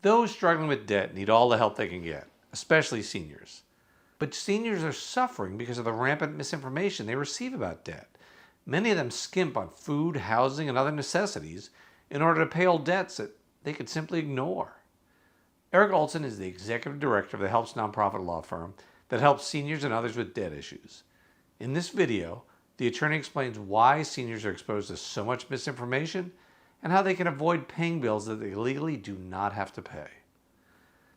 Those struggling with debt need all the help they can get, especially seniors. But seniors are suffering because of the rampant misinformation they receive about debt. Many of them skimp on food, housing, and other necessities in order to pay old debts that they could simply ignore. Eric Olsen is the executive director of the Helps nonprofit law firm that helps seniors and others with debt issues. In this video, the attorney explains why seniors are exposed to so much misinformation and how they can avoid paying bills that they legally do not have to pay.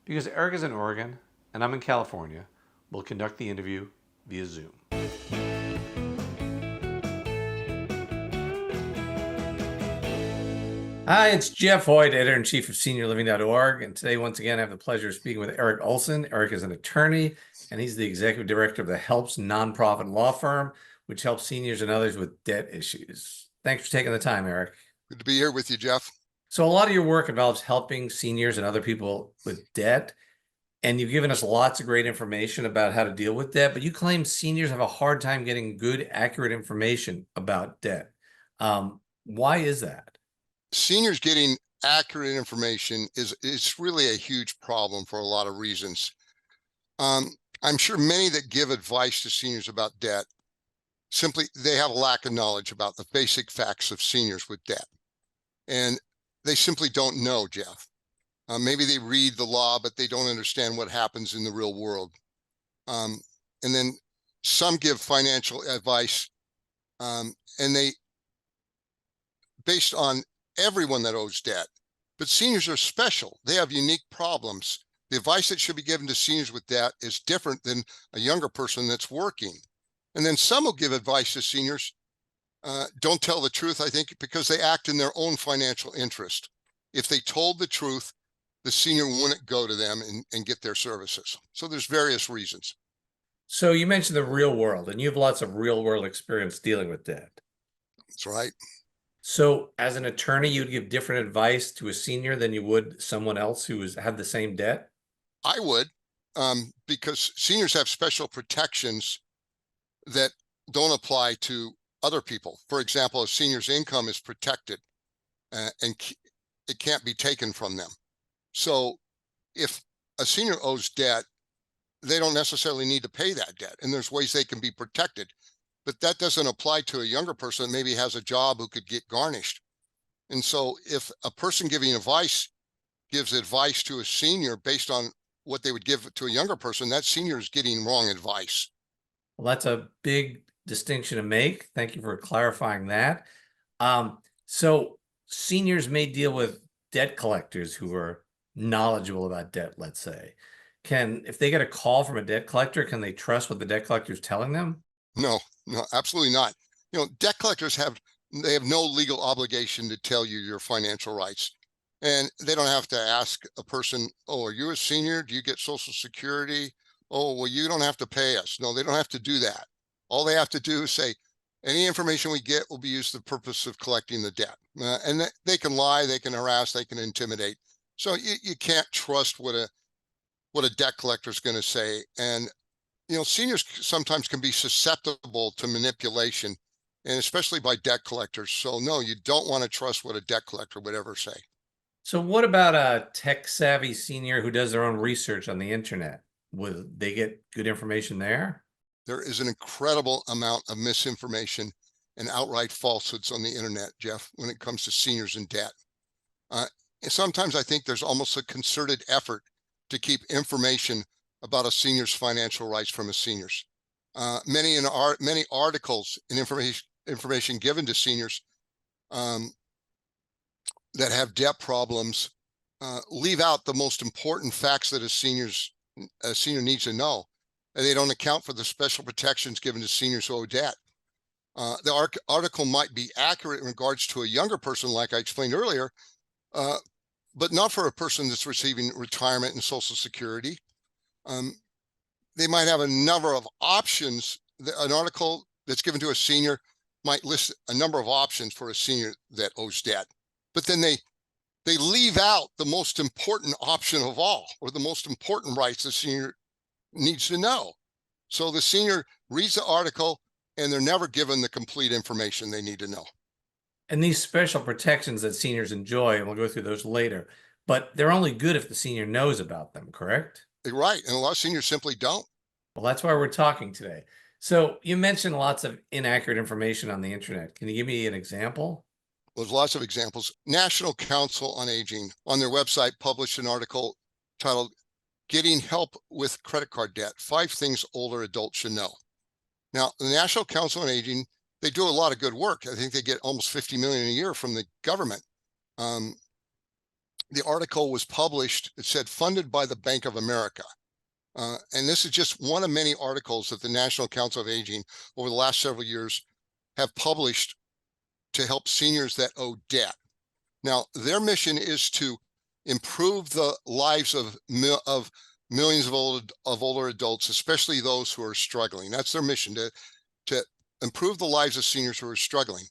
Because Eric is in Oregon and I'm in California, we'll conduct the interview via Zoom. Hi, it's Jeff Hoyt, editor-in-chief of SeniorLiving.Org, and today, once again, I have the pleasure of speaking with Eric Olsen. Eric is an attorney, and he's the executive director of the Helps nonprofit law firm, which helps seniors and others with debt issues. Thanks for taking the time, Eric. Good to be here with you, Jeff. So a lot of your work involves helping seniors and other people with debt, and you've given us lots of great information about how to deal with debt, but you claim seniors have a hard time getting good, accurate information about debt. Why is that? Seniors getting accurate information is really a huge problem for a lot of reasons. I'm sure many that give advice to seniors about debt, simply they have a lack of knowledge about the basic facts of seniors with debt. And they simply don't know, Jeff. Maybe they read the law, but they don't understand what happens in the real world. And then some give financial advice, and they, based on everyone that owes debt, but seniors are special. They have unique problems. The advice that should be given to seniors with debt is different than a younger person that's working. And then some will give advice to seniors, don't tell the truth, I think, because they act in their own financial interest. If they told the truth, the senior wouldn't go to them and get their services. So there's various reasons. So you mentioned the real world, and you have lots of real world experience dealing with debt. That's right. So as an attorney, you'd give different advice to a senior than you would someone else who had the same debt? I would, because seniors have special protections that don't apply to other people. For example, a senior's income is protected and it can't be taken from them. So if a senior owes debt, they don't necessarily need to pay that debt, and there's ways they can be protected. But that doesn't apply to a younger person that maybe has a job who could get garnished. And so if a person giving advice gives advice to a senior based on what they would give to a younger person, that senior is getting wrong advice. Well, that's a big distinction to make. Thank you for clarifying that. So seniors may deal with debt collectors who are knowledgeable about debt, let's say. If they get a call from a debt collector, can they trust what the debt collector is telling them? No, absolutely not. Debt collectors have no legal obligation to tell you your financial rights. And they don't have to ask a person, oh, are you a senior? Do you get Social Security? Oh, well, you don't have to pay us. No, they don't have to do that. All they have to do is say, any information we get will be used for the purpose of collecting the debt. And they can lie, they can harass, they can intimidate. So you can't trust what a debt collector is going to say. And seniors sometimes can be susceptible to manipulation, and especially by debt collectors. So no, you don't want to trust what a debt collector would ever say. So what about a tech-savvy senior who does their own research on the internet? Would they get good information there? There is an incredible amount of misinformation and outright falsehoods on the internet, Jeff, when it comes to seniors and debt. And sometimes I think there's almost a concerted effort to keep information about a senior's financial rights from a seniors. Many articles and information given to seniors that have debt problems leave out the most important facts that a senior needs to know, and they don't account for the special protections given to seniors who owe debt. The article might be accurate in regards to a younger person, like I explained earlier, but not for a person that's receiving retirement and Social Security. They might have a number of options. An article that's given to a senior might list a number of options for a senior that owes debt, but then they leave out the most important option of all, or the most important rights the senior needs to know. So the senior reads the article and they're never given the complete information they need to know. And these special protections that seniors enjoy, and we'll go through those later, but they're only good if the senior knows about them, correct? Right. And a lot of seniors simply don't. Well, that's why we're talking today. So you mentioned lots of inaccurate information on the internet. Can you give me an example? There's lots of examples. National Council on Aging on their website published an article titled Getting Help with Credit Card Debt, 5 Things Older Adults Should Know. Now, the National Council on Aging, they do a lot of good work. I think they get almost 50 million a year from the government. The article was published, it said funded by the Bank of America. And this is just one of many articles that the National Council of Aging over the last several years have published to help seniors that owe debt. Now, their mission is to improve the lives of millions of older adults, especially those who are struggling. That's their mission, to improve the lives of seniors who are struggling.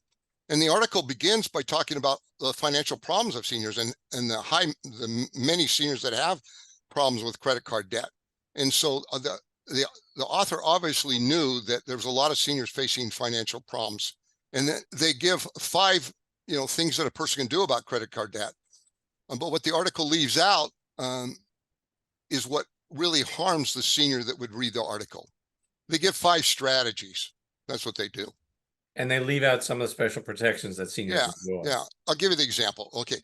And the article begins by talking about the financial problems of seniors and the many seniors that have problems with credit card debt. And so the author obviously knew that there was a lot of seniors facing financial problems, and that they give 5 things that a person can do about credit card debt. But what the article leaves out is what really harms the senior that would read the article. They give 5 strategies. That's what they do. And they leave out some of the special protections that seniors enjoy. Yeah. I'll give you the example. Okay.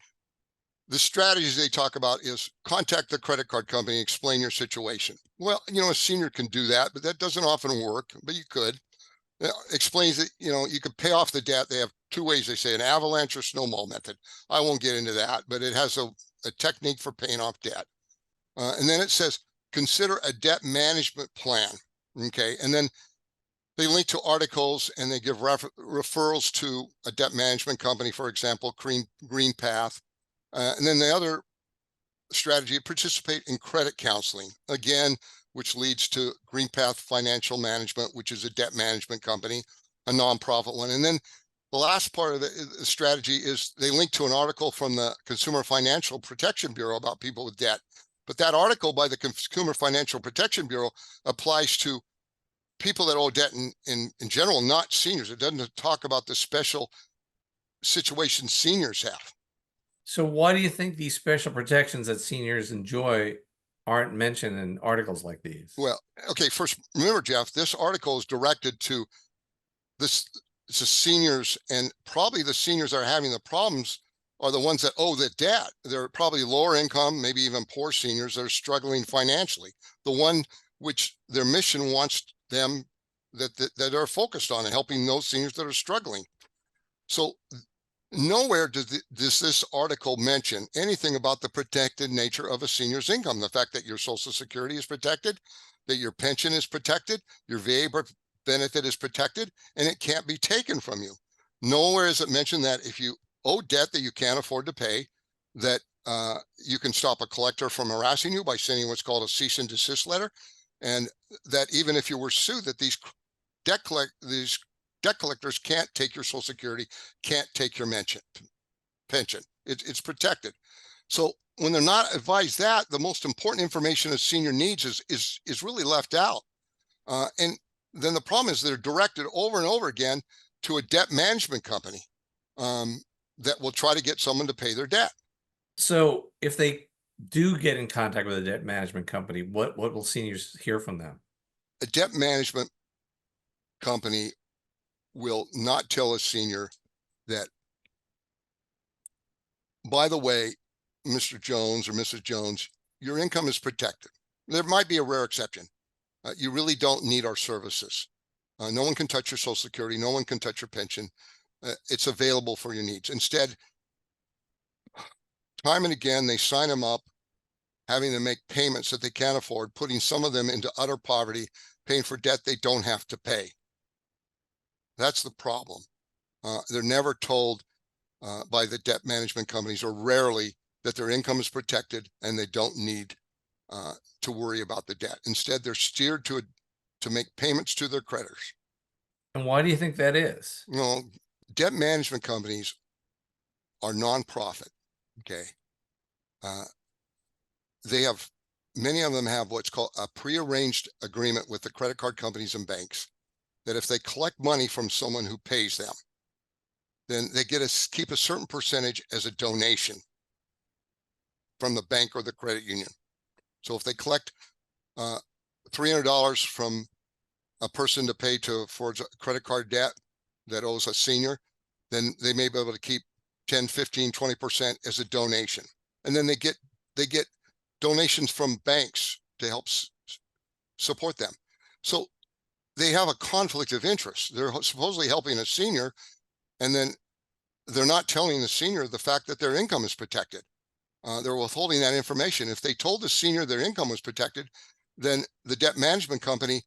The strategies they talk about is contact the credit card company, explain your situation. Well, a senior can do that, but that doesn't often work, but you could. Explains that, you could pay off the debt. They have 2 ways, they say, an avalanche or snowball method. I won't get into that, but it has a technique for paying off debt. And then it says, consider a debt management plan. Okay. And then they link to articles and they give referrals to a debt management company, for example, Green Path. And then the other strategy, participate in credit counseling, again, which leads to Green Path Financial Management, which is a debt management company, a nonprofit one. And then the last part of the strategy is they link to an article from the Consumer Financial Protection Bureau about people with debt. But that article by the Consumer Financial Protection Bureau applies to people that owe debt in general, not seniors. It doesn't talk about the special situations seniors have. So why do you think these special protections that seniors enjoy aren't mentioned in articles like these? Well, okay, first, remember, Jeff, this article is directed to the seniors, and probably the seniors that are having the problems are the ones that owe the debt. They're probably lower income, maybe even poor seniors that are struggling financially. The one which their mission wants them that are focused on, and helping those seniors that are struggling. So nowhere does this article mention anything about the protected nature of a senior's income, the fact that your Social Security is protected, that your pension is protected, your VA benefit is protected, and it can't be taken from you. Nowhere is it mentioned that if you owe debt that you can't afford to pay, that you can stop a collector from harassing you by sending what's called a cease and desist letter, and that even if you were sued, that these debt collectors can't take your Social Security, can't take your pension. It's protected. So when they're not advised that, the most important information a senior needs is really left out. And then the problem is they're directed over and over again to a debt management company that will try to get someone to pay their debt. So if they do get in contact with a debt management company, what will seniors hear from them? A debt management company will not tell a senior that, by the way, Mr. Jones or Mrs. Jones, your income is protected. There might be a rare exception. You really don't need our services. No one can touch your Social Security. No one can touch your pension. It's available for your needs. Instead, time and again, they sign them up, having to make payments that they can't afford, putting some of them into utter poverty, paying for debt they don't have to pay. That's the problem. They're never told by the debt management companies, or rarely, that their income is protected and they don't need to worry about the debt. Instead, they're steered to make payments to their creditors. And why do you think that is? Debt management companies are nonprofit. Okay. Many of them have what's called a prearranged agreement with the credit card companies and banks, that if they collect money from someone who pays them, then they get to keep a certain percentage as a donation. from the bank or the credit union. So if they collect $300 from a person to pay towards a credit card debt that owes a senior, then they may be able to keep 10, 15, 20% as a donation. And then they get donations from banks to help support them. So they have a conflict of interest. They're supposedly helping a senior, and then they're not telling the senior the fact that their income is protected. They're withholding that information. If they told the senior their income was protected, then the debt management company,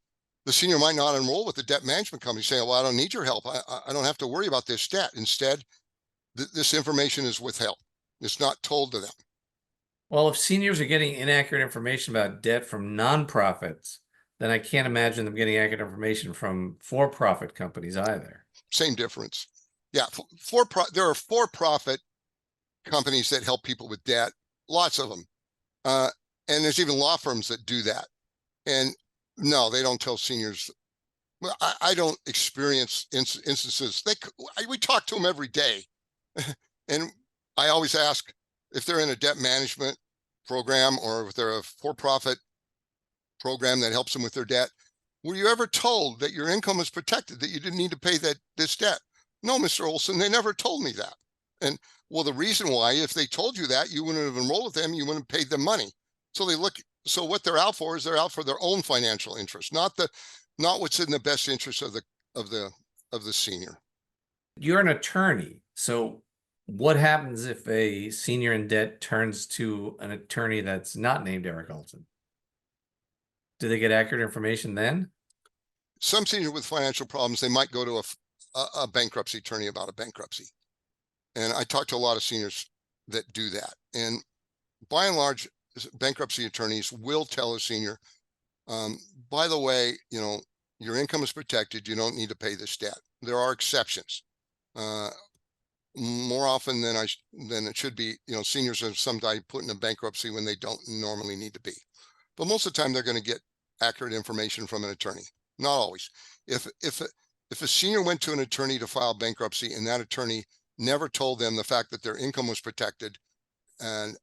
the senior might not enroll with the debt management company, saying, well, I don't need your help. I don't have to worry about this debt. Instead, this information is withheld. It's not told to them. Well, if seniors are getting inaccurate information about debt from nonprofits, then I can't imagine them getting accurate information from for-profit companies either. Same difference. Yeah, there are for-profit companies that help people with debt, lots of them. And there's even law firms that do that. And no, they don't tell seniors. Well, I don't experience instances. We talk to them every day. And I always ask if they're in a debt management program or if they're a for-profit program that helps them with their debt. Were you ever told that your income is protected, that you didn't need to pay this debt? No, Mr. Olsen, they never told me that. And well, the reason why, if they told you that, you wouldn't have enrolled with them, you wouldn't have paid them money. So what they're out for is they're out for their own financial interest, not what's in the best interest of the senior. You're an attorney. So what happens if a senior in debt turns to an attorney that's not named Eric Olsen? Do they get accurate information then? Some seniors with financial problems, they might go to a bankruptcy attorney about a bankruptcy. And I talk to a lot of seniors that do that. And by and large, bankruptcy attorneys will tell a senior, by the way, your income is protected. You don't need to pay this debt. There are exceptions. More often than it should be, seniors are sometimes put in a bankruptcy when they don't normally need to be. But most of the time, they're going to get accurate information from an attorney. Not always. If a senior went to an attorney to file bankruptcy and that attorney never told them the fact that their income was protected and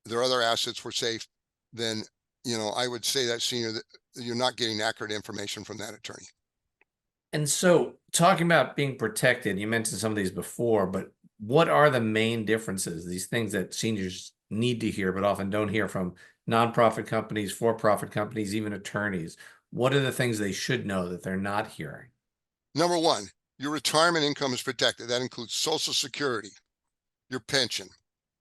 their other assets were safe, then I would say that senior that you're not getting accurate information from that attorney. And so talking about being protected, you mentioned some of these before, but what are the main differences, these things that seniors need to hear but often don't hear from nonprofit companies, for-profit companies, even attorneys? What are the things they should know that they're not hearing? Number one, your retirement income is protected. That includes Social Security, your pension.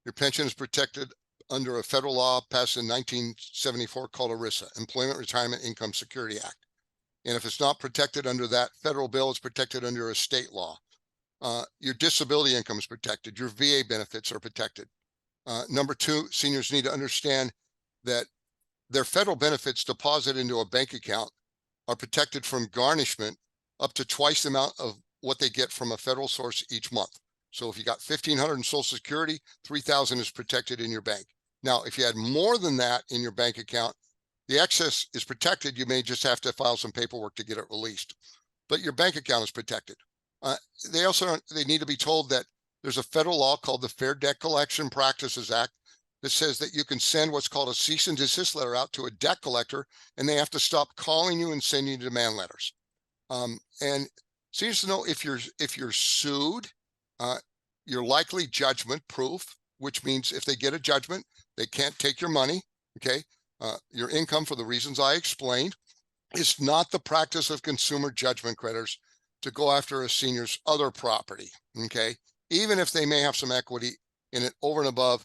Your pension is protected under a federal law passed in 1974 called ERISA, Employment Retirement Income Security Act. And if it's not protected under that federal bill, it's protected under a state law. Your disability income is protected. Your VA benefits are protected. Number two, seniors need to understand that their federal benefits deposited into a bank account are protected from garnishment up to twice the amount of what they get from a federal source each month. So if you got $1,500 in Social Security, $3,000 is protected in your bank. Now, if you had more than that in your bank account, the excess is protected. You may just have to file some paperwork to get it released, but your bank account is protected. They need to be told that there's a federal law called the Fair Debt Collection Practices Act that says that you can send what's called a cease and desist letter out to a debt collector, and they have to stop calling you and sending you demand letters. And seniors to know if you're sued, you're likely judgement-proof, which means if they get a judgment, they can't take your money. Okay, your income for the reasons I explained. It's not the practice of consumer judgment creditors to go after a senior's other property. Okay, even if they may have some equity in it over and above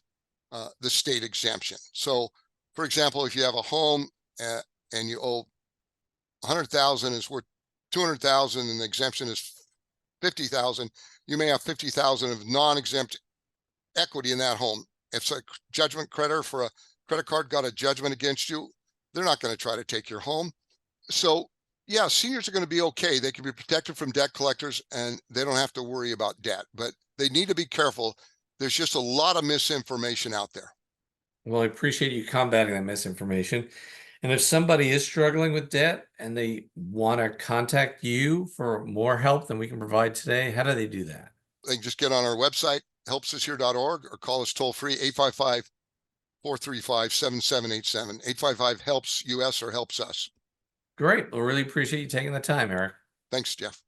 the state exemption. So, for example, if you have a home and you owe $100,000, is worth $200,000, and the exemption is $50,000, you may have $50,000 of non-exempt equity in that home. If a judgment creditor for a credit card got a judgment against you, they're not going to try to take your home. So yeah, seniors are going to be okay. They can be protected from debt collectors and they don't have to worry about debt, but they need to be careful. There's just a lot of misinformation out there. Well, I appreciate you combating that misinformation. And if somebody is struggling with debt and they want to contact you for more help than we can provide today, how do they do that? They can just get on our website, helpsusthere.org, or call us toll free 855 435-7787. 855 helps US or helps us. Great. Well, really appreciate you taking the time, Eric. Thanks, Jeff.